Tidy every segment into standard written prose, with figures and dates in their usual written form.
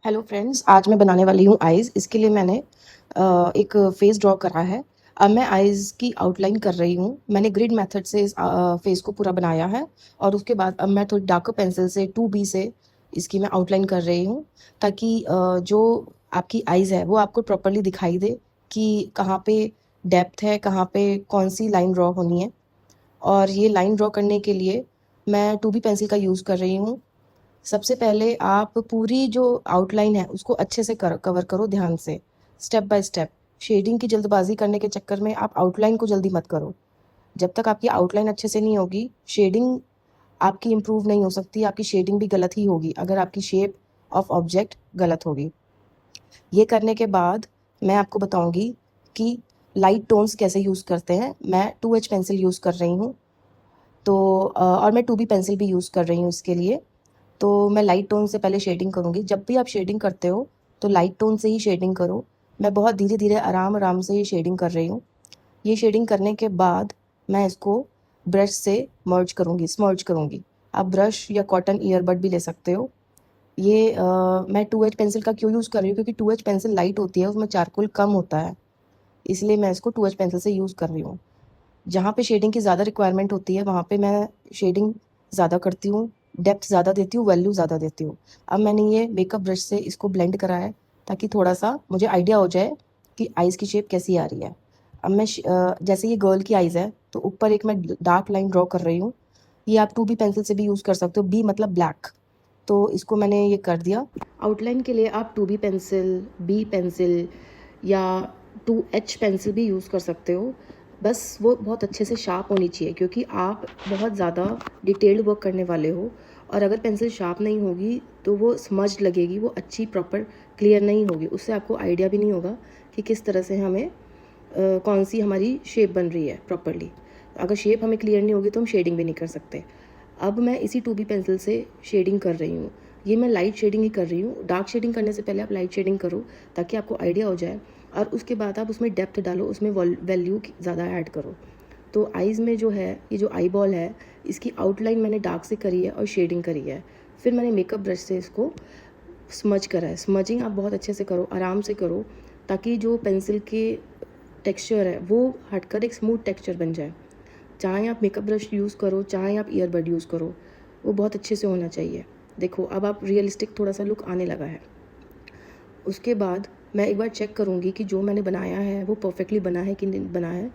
Hello friends, आज मैं बनाने वाली हूँ आइज़। इसके लिए मैंने एक फेस ड्रॉ करा है। अब मैं आइज़ की आउटलाइन कर रही हूँ। मैंने ग्रिड मेथड से इस फेस को पूरा बनाया है और उसके बाद अब मैं थोड़ी डार्कर पेंसिल से 2B से इसकी मैं आउटलाइन कर रही हूँ, ताकि जो आपकी आइज़ है वो आपको प्रॉपरली दिखाई दे कि कहाँ पे डेप्थ है, कहाँ पे कौन सी लाइन ड्रॉ होनी है। और ये लाइन ड्रॉ करने के लिए मैं 2B पेंसिल का यूज़ कर रही हूँ। सबसे पहले आप पूरी जो आउटलाइन है उसको अच्छे से कवर करो ध्यान से, स्टेप बाय स्टेप। शेडिंग की जल्दबाजी करने के चक्कर में आप आउटलाइन को जल्दी मत करो। जब तक आपकी आउटलाइन अच्छे से नहीं होगी, शेडिंग आपकी इम्प्रूव नहीं हो सकती। आपकी शेडिंग भी गलत ही होगी अगर आपकी शेप ऑफ ऑब्जेक्ट गलत होगी। ये करने के बाद मैं आपको बताऊंगी कि लाइट टोन्स कैसे यूज़ करते हैं। मैं 2H पेंसिल यूज़ कर रही हूँ, तो और मैं 2B पेंसिल भी यूज़ कर रही हूँ इसके लिए। तो मैं लाइट टोन से पहले शेडिंग करूँगी। जब भी आप शेडिंग करते हो तो लाइट टोन से ही शेडिंग करो। मैं बहुत धीरे धीरे आराम आराम से ये शेडिंग कर रही हूँ। ये शेडिंग करने के बाद मैं इसको ब्रश से मर्ज करूँगी, स्मर्ज करूँगी। आप ब्रश या कॉटन ईयरबड भी ले सकते हो। ये मैं 2H पेंसिल का क्यों यूज़ कर रही हूँ, क्योंकि 2H पेंसिल लाइट होती है, उसमें चारकोल कम होता है, इसलिए मैं इसको 2H पेंसिल से यूज़ कर रही हूँ। जहाँ पे शेडिंग की ज़्यादा रिक्वायरमेंट होती है वहाँ पे मैं शेडिंग ज़्यादा करती हूँ, डेप्थ ज़्यादा देती हूँ, वैल्यू ज़्यादा देती हूँ। अब मैंने ये मेकअप ब्रश से इसको ब्लेंड करा है ताकि थोड़ा-सा मुझे आइडिया हो जाए कि आइज़ की शेप कैसी आ रही है। अब मैं जैसे ये गर्ल की आइज़ है तो ऊपर एक मैं डार्क लाइन ड्रॉ कर रही हूँ। ये आप 2B पेंसिल से भी यूज़ कर सकते हो, B मतलब ब्लैक। तो इसको मैंने ये कर दिया। आउटलाइन के लिए आप 2B पेंसिल, B पेंसिल या 2H पेंसिल भी यूज़ कर सकते हो। बस वो बहुत अच्छे से शार्प होनी चाहिए, क्योंकि आप बहुत ज़्यादा डिटेल्ड वर्क करने वाले हो और अगर पेंसिल शार्प नहीं होगी तो वो स्मज्ड लगेगी, वो अच्छी प्रॉपर क्लियर नहीं होगी। उससे आपको आइडिया भी नहीं होगा कि किस तरह से हमें कौन सी हमारी शेप बन रही है प्रॉपरली। अगर शेप हमें क्लियर नहीं होगी तो हम शेडिंग भी नहीं कर सकते। अब मैं इसी 2B पेंसिल से शेडिंग कर रही हूँ। ये मैं लाइट शेडिंग ही कर रही हूँ। डार्क शेडिंग करने से पहले आप लाइट शेडिंग करो ताकि आपको आइडिया हो जाए, और उसके बाद आप उसमें डेप्थ डालो, उसमें वैल्यू ज़्यादा ऐड करो। तो आइज़ में जो है, ये जो आई बॉल है, इसकी आउटलाइन मैंने डार्क से करी है और शेडिंग करी है। फिर मैंने मेकअप ब्रश से इसको स्मज करा है। स्मजिंग आप बहुत अच्छे से करो, आराम से करो, ताकि जो पेंसिल के टेक्सचर है वो हटकर एक स्मूथ टेक्सचर बन जाए। चाहे आप मेकअप ब्रश यूज़ करो, चाहे आप ईयरबड यूज़ करो, वो बहुत अच्छे से होना चाहिए। देखो अब आप रियलिस्टिक थोड़ा सा लुक आने लगा है। उसके बाद मैं एक बार चेक करूँगी कि जो मैंने बनाया है वो परफेक्टली बना है कि नहीं बना है,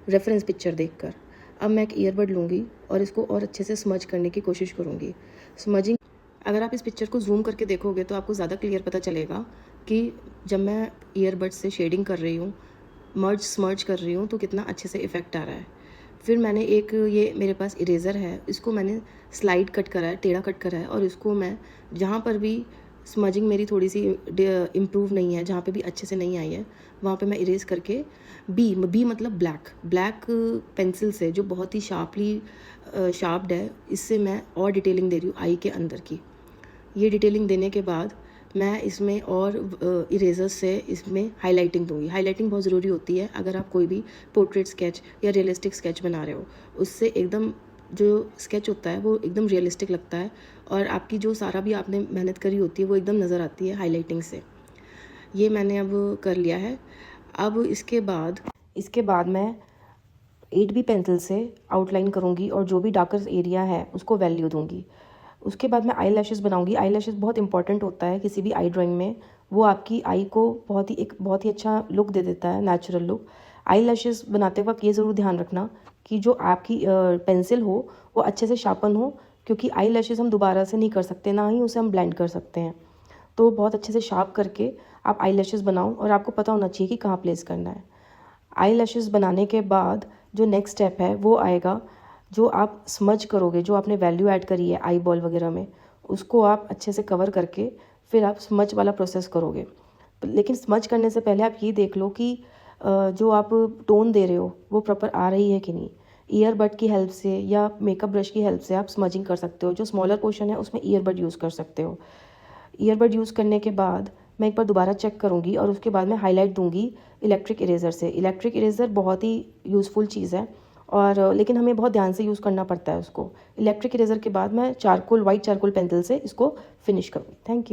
रेफरेंस पिक्चर देखकर। अब मैं एक ईयरबड लूँगी और इसको और अच्छे से स्मज करने की कोशिश करूँगी। स्मजिंग, अगर आप इस पिक्चर को जूम करके देखोगे तो आपको ज़्यादा क्लियर पता चलेगा कि जब मैं ईयरबड से शेडिंग कर रही हूँ, स्मर्ज कर रही हूँ, तो कितना अच्छे से इफ़ेक्ट आ रहा है। फिर मैंने एक, ये मेरे पास इरेज़र है, इसको मैंने स्लाइड कट करा है, टेढ़ा कट करा है, और इसको मैं जहाँ पर भी स्मजिंग मेरी थोड़ी सी इम्प्रूव नहीं है, जहाँ पे भी अच्छे से नहीं आई है, वहाँ पे मैं इरेज करके बी मतलब ब्लैक पेंसिल से, जो बहुत ही शार्प्ड है, इससे मैं और डिटेलिंग दे रही हूँ आई के अंदर की। ये डिटेलिंग देने के बाद मैं इसमें और इरेजर से इसमें हाइलाइटिंग दूंगी। हाइलाइटिंग बहुत ज़रूरी होती है अगर आप कोई भी पोर्ट्रेट स्केच या रियलिस्टिक स्केच बना रहे हो। उससे एकदम जो स्केच होता है वो एकदम रियलिस्टिक लगता है, और आपकी जो सारा भी आपने मेहनत करी होती है वो एकदम नज़र आती है हाइलाइटिंग से। ये मैंने अब कर लिया है। अब इसके बाद मैं 8B पेंसिल से आउटलाइन करूँगी और जो भी डार्कर एरिया है उसको वैल्यू दूँगी। उसके बाद मैं आई लैशेज़ बनाऊँगी। आई लैशेज़ बहुत इंपॉर्टेंट होता है किसी भी आई ड्राइंग में। वो आपकी आई को बहुत ही अच्छा लुक दे देता है, नेचुरल लुक। आई लैशेज़ बनाते वक्त ये ज़रूर ध्यान रखना कि जो आपकी पेंसिल हो वो अच्छे से शार्पन हो, क्योंकि आई लैशेज़ हम दोबारा से नहीं कर सकते, ना ही उसे हम ब्लेंड कर सकते हैं। तो बहुत अच्छे से शार्प करके आप आई लैशेज़ बनाओ, और आपको पता होना चाहिए कि कहाँ प्लेस करना है। आई लैशेज़ बनाने के बाद जो नेक्स्ट स्टेप है वो आएगा, जो आप स्मज करोगे, जो आपने वैल्यू ऐड करी है आई बॉल वगैरह में, उसको आप अच्छे से कवर करके फिर आप स्मज वाला प्रोसेस करोगे। लेकिन स्मज करने से पहले आप ये देख लो कि जो आप टोन दे रहे हो वो प्रॉपर आ रही है कि नहीं। ईयरबड की हेल्प से या मेकअप ब्रश की हेल्प से आप स्मजिंग कर सकते हो। जो स्मॉलर पोर्शन है उसमें ईयरबड यूज़ कर सकते हो। ईयरबड यूज़ करने के बाद मैं एक बार दोबारा चेक करूँगी, और उसके बाद मैं हाईलाइट दूँगी इलेक्ट्रिक इरेज़र से। इलेक्ट्रिक इरेज़र बहुत ही यूज़फुल चीज़ है, और लेकिन हमें बहुत ध्यान से यूज़ करना पड़ता है उसको। इलेक्ट्रिक इरेज़र के बाद मैं वाइट चारकोल पेंसिल से इसको फिनिश करूँगी। Thank you.